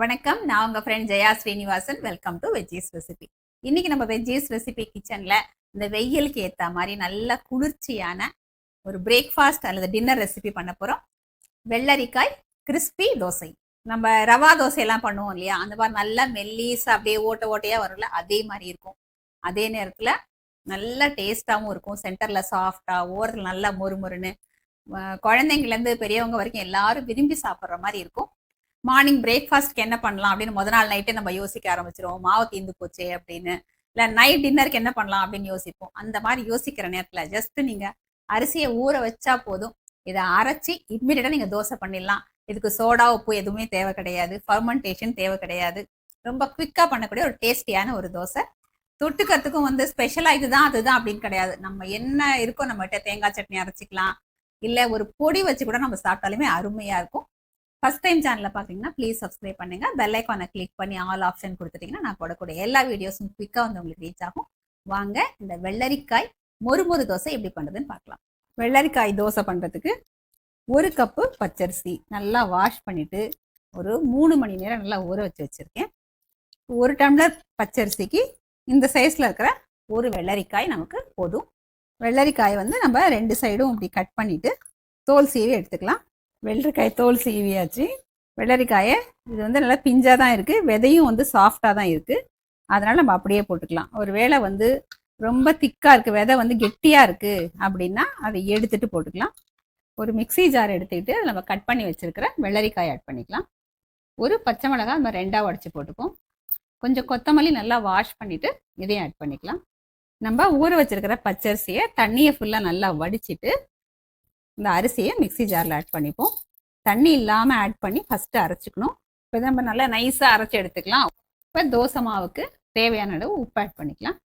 வணக்கம், நான் உங்க friend Jaya Srinivasan. Welcome to veggies recipe. இன்னைக்கு நம்ம வெஜ்ஜீஸ் ரெசிபி கிச்சன்ல இந்த வெயிலுக்கு ஏத்த மாதிரி நல்ல குளிர்ச்சியான ஒரு பிரேக்ஃபாஸ்ட் அல்லது டின்னர் ரெசிபி பண்ண போறோம். வெள்ளரிக்காய் கிறிஸ்பி தோசை. நம்ம ரவா தோசை எல்லாம் பண்ணுவோம் இல்லையா, அந்த மாதிரி நல்லா மெல்லிஸா அப்படியே ஓட்ட ஓட்டையா வரும்ல, அதே மாதிரி இருக்கும். அதே நேரத்துல நல்ல டேஸ்டாவும் இருக்கும். சென்டர்ல சாஃப்டா, ஓரத்துல நல்லா மொறுமொறுன்னு, குழந்தைங்கள்ல இருந்து பெரியவங்க வரைக்கும் எல்லாரும் விரும்பி சாப்பிட்ற மாதிரி இருக்கும். மார்னிங் பிரேக்ஃபாஸ்ட்க்கு என்ன பண்ணலாம் அப்படின்னு முத நாள் நைட்டே நம்ம யோசிக்க ஆரம்பிச்சிருவோம். மாவு தீந்து போச்சே அப்படின்னு, இல்லை நைட் டின்னருக்கு என்ன பண்ணலாம் அப்படின்னு யோசிப்போம். அந்த மாதிரி யோசிக்கிற நேரத்தில் ஜஸ்ட் நீங்க அரிசியை ஊற வச்சா போதும். இதை அரைச்சி இம்மிடியட்டா நீங்க தோசை பண்ணிடலாம். இதுக்கு சோடா உப்பு எதுவுமே தேவை கிடையாது, ஃபர்மெண்டேஷன் தேவை கிடையாது. ரொம்ப குவிக்கா பண்ணக்கூடிய ஒரு டேஸ்டியான ஒரு தோசை. தொட்டுக்கிறதுக்கும் ஸ்பெஷலா இதுதான் அதுதான் அப்படின்னு கிடையாது. நம்ம என்ன இருக்கோ நம்மகிட்ட தேங்காய் சட்னி அரைச்சிக்கலாம், இல்லை ஒரு பொடி வச்சு கூட நம்ம சாப்பிட்டாலுமே அருமையா இருக்கும். ஃபர்ஸ்ட் டைம் சேனலை பார்த்தீங்கன்னா ப்ளீஸ் சப்ஸ்கிரைப் பண்ணுங்க. பெல் ஐக்கானை கிளிக் பண்ணி ஆல் ஆப்ஷன் கொடுத்துட்டீங்கன்னா நான் போடக்கூடிய எல்லா வீடியோஸும் குயிக்காக உங்களுக்கு ரீச் ஆகும். வாங்க இந்த வெள்ளரிக்காய் மொறு தோசை எப்படி பண்ணுறதுன்னு பார்க்கலாம். வெள்ளரிக்காய் தோசை பண்ணுறதுக்கு 1 கப்பு பச்சரிசி நல்லா வாஷ் பண்ணிட்டு ஒரு 3 மணி நேரம் நல்லா ஊற வச்சிருக்கேன். 1 டம்ளர் பச்சரிசிக்கு இந்த சைஸில் இருக்கிற ஒரு வெள்ளரிக்காய் நமக்கு போதும். வெள்ளரிக்காய் நம்ம 2 சைடும் இப்படி கட் பண்ணிட்டு தோல் சீவி எடுத்துக்கலாம். வெள்ளரிக்காய் தோல் சீவியாச்சு. வெள்ளரிக்காயை இது நல்லா பிஞ்சாக தான் இருக்குது, விதையும் சாஃப்டாக தான் இருக்குது. அதனால் நம்ம அப்படியே போட்டுக்கலாம். ஒரு வேளை ரொம்ப திக்காக இருக்குது, விதை கெட்டியாக இருக்குது அப்படின்னா அதை எடுத்துகிட்டு போட்டுக்கலாம். ஒரு மிக்சி ஜார் எடுத்துக்கிட்டு நம்ம கட் பண்ணி வச்சுருக்கிற வெள்ளரிக்காய் ஆட் பண்ணிக்கலாம். ஒரு பச்சை மிளகாய் நம்ம 2ஆக உடச்சி போட்டுப்போம். கொஞ்சம் கொத்தமல்லி நல்லா வாஷ் பண்ணிவிட்டு இதையும் ஆட் பண்ணிக்கலாம். நம்ம ஊற வச்சுருக்கிற பச்சரிசியை தண்ணியை ஃபுல்லாக நல்லா வடிச்சிட்டு இந்த அரிசியை மிக்சி ஜாரில் ஆட் பண்ணிப்போம். தண்ணி இல்லாமல் ஆட் பண்ணி ஃபஸ்ட்டு அரைச்சிக்கணும். இப்போ நம்ம நல்லா நைஸாக அரைச்சி எடுத்துக்கலாம். இப்போ தோசை மாவுக்கு தேவையான அளவு உப்பு ஆட் பண்ணிக்கலாம்.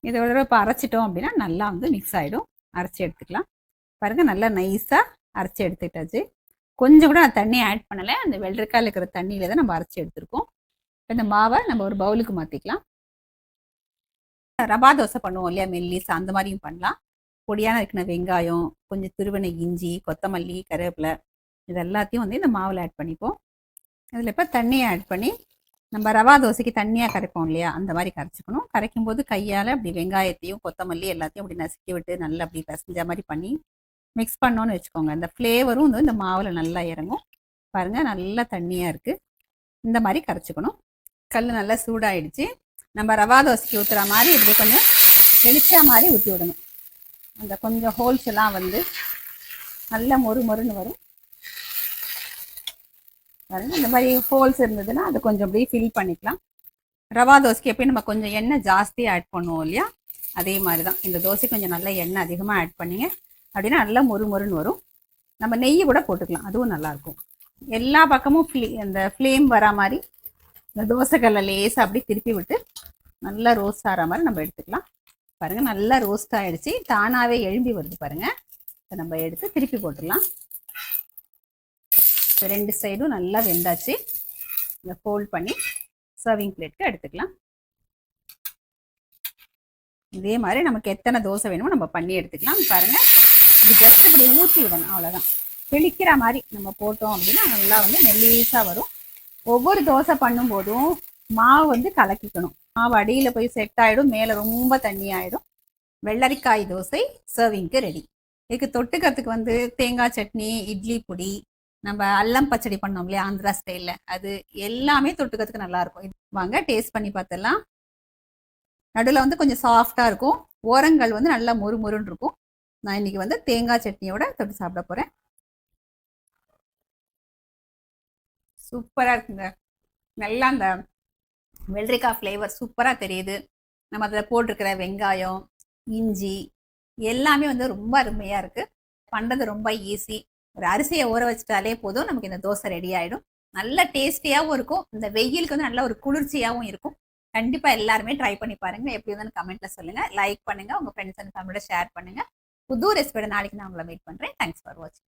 இதோட இப்போ அரைச்சிட்டோம் அப்படின்னா நல்லா மிக்ஸ் ஆகிடும். அரைச்சி எடுத்துக்கலாம். பாருங்கள், நல்லா நைஸாக அரைச்சி எடுத்துக்கிட்டாச்சு. கொஞ்சம் கூட நான் தண்ணி ஆட் பண்ணலை, அந்த வெள்ளரிக்காயில் இருக்கிற தண்ணியில் தான் நம்ம அரைச்சி எடுத்துருக்கோம். இந்த மாவை நம்ம ஒரு பவுலுக்கு மாற்றிக்கலாம். ரவா தோசை பண்ணுவோம் இல்லையா, மெல்லிஸ் அந்த மாதிரியும் பண்ணலாம். பொடியான இருக்கிற வெங்காயம், கொஞ்சம் துருவனை இஞ்சி, கொத்தமல்லி, கருவேப்பிலை இது எல்லாத்தையும் இந்த மாவில் ஆட் பண்ணிப்போம். இதில் இப்போ தண்ணியை ஆட் பண்ணி நம்ம ரவா தோசைக்கு தண்ணியாக கரைப்போம் இல்லையா, அந்த மாதிரி கரைச்சிக்கணும். கரைக்கும் போது கையால் அப்படி வெங்காயத்தையும் கொத்தமல்லி எல்லாத்தையும் அப்படி நசுக்கி விட்டு நல்லா அப்படி பசஞ்ச மாதிரி பண்ணி மிக்ஸ் பண்ணோன்னு வச்சுக்கோங்க. அந்த ஃப்ளேவரும் இந்த மாவில் நல்லா இறங்கும். பாருங்கள், நல்லா தண்ணியாக இருக்குது. இந்த மாதிரி கரைச்சிக்கணும். கல் நல்லா சூடாகிடுச்சு. நம்ம ரவா தோசைக்கு ஊற்றுற மாதிரி இப்படி கொஞ்சம் வெளிச்சா மாதிரி ஊற்றி விடணும். அந்த கொஞ்சம் ஹோல்ஸ் எல்லாம் நல்ல மொறுன்னு வரும். இந்த மாதிரி ஹோல்ஸ் இருந்ததுன்னா அது கொஞ்சம் அப்படியே ஃபில் பண்ணிக்கலாம். ரவா தோசைக்கு எப்பயும் நம்ம கொஞ்சம் எண்ணெய் ஜாஸ்தியாக ஆட் பண்ணுவோம் இல்லையா, அதே மாதிரி தான் இந்த தோசை கொஞ்சம் நல்லா எண்ணெய் அதிகமாக ஆட் பண்ணிங்க அப்படின்னா நல்லா மொறுன்னு வரும். நம்ம நெய் கூட போட்டுக்கலாம், அதுவும் நல்லாயிருக்கும். எல்லா பக்கமும் அந்த ஃப்ளேம் வரா மாதிரி இந்த தோசைக்கல்ல லேசாக அப்படி திருப்பி விட்டு நல்லா ரோஸ்ட் ஆகிற மாதிரி நம்ம எடுத்துக்கலாம். பாருங்க, நல்லா ரோஸ்ட் ஆயிடுச்சு. தானாவே எழும்பி வருது பாருங்க. இதை நம்ம எடுத்து திருப்பி போட்டுடலாம். 2 சைடும் நல்லா வெந்தாச்சு. இதை ஃபோல்ட் பண்ணி சர்விங் பிளேட்க்கு எடுத்துக்கலாம். இதே மாதிரி நமக்கு எத்தனை தோசை வேணுமோ நம்ம பண்ணி எடுத்துக்கலாம். பாருங்க, இது ஜஸ்ட் இப்படி ஊற்றி விடணும், அவ்வளோதான். பிழிக்கிற மாதிரி நம்ம போட்டோம் அப்படின்னா நல்லா மெல்லீஸாக வரும். ஒவ்வொரு தோசை பண்ணும்போதும் மாவு கலக்கிக்கணும். மாவு அடியில் போய் செட் ஆகிடும், மேலே ரொம்ப தண்ணி ஆகிடும். வெள்ளரிக்காய் தோசை சர்விங்க்கு ரெடி. இதுக்கு தொட்டுக்கிறதுக்கு தேங்காய் சட்னி, இட்லி பொடி, நம்ம அல்லம் பச்சடி பண்ணோம் இல்லையா ஆந்திரா ஸ்டைலில், அது எல்லாமே தொட்டுக்கிறதுக்கு நல்லாயிருக்கும். வாங்க டேஸ்ட் பண்ணி பார்த்துடலாம். நடுவில் கொஞ்சம் சாஃப்டாக இருக்கும், ஓரங்கள் நல்லா மொறுன்னு இருக்கும். நான் இன்னைக்கு தேங்காய் சட்னியோட தொட்டு சாப்பிட போகிறேன். சூப்பராக இருக்குங்க. நல்லா அந்த வெள்ளரிக்காய் ஃப்ளேவர் சூப்பராக தெரியுது. நம்ம அதில் போட்டிருக்கிற வெங்காயம், இஞ்சி எல்லாமே ரொம்ப அருமையாக இருக்குது. பண்ணுறது ரொம்ப ஈஸி. ஒரு அரிசியை ஊற வச்சுட்டாலே போதும், நமக்கு இந்த தோசை ரெடி ஆகிடும். நல்ல டேஸ்டியாகவும் இருக்கும். இந்த வெயிலுக்கு நல்ல ஒரு குளிர்ச்சியாகவும் இருக்கும். கண்டிப்பாக எல்லாருமே ட்ரை பண்ணி பாருங்கள். எப்படி இருந்தாலும் கமெண்ட்டில் சொல்லுங்கள், லைக் பண்ணுங்கள், உங்கள் ஃப்ரெண்ட்ஸ் அண்ட் ஃபேமிலியோட ஷேர் பண்ணுங்கள். புது ரெசிபியோட நாளைக்கு நான் உங்களை மீட் பண்ணுறேன். தேங்க்ஸ் ஃபார் வாட்சிங்.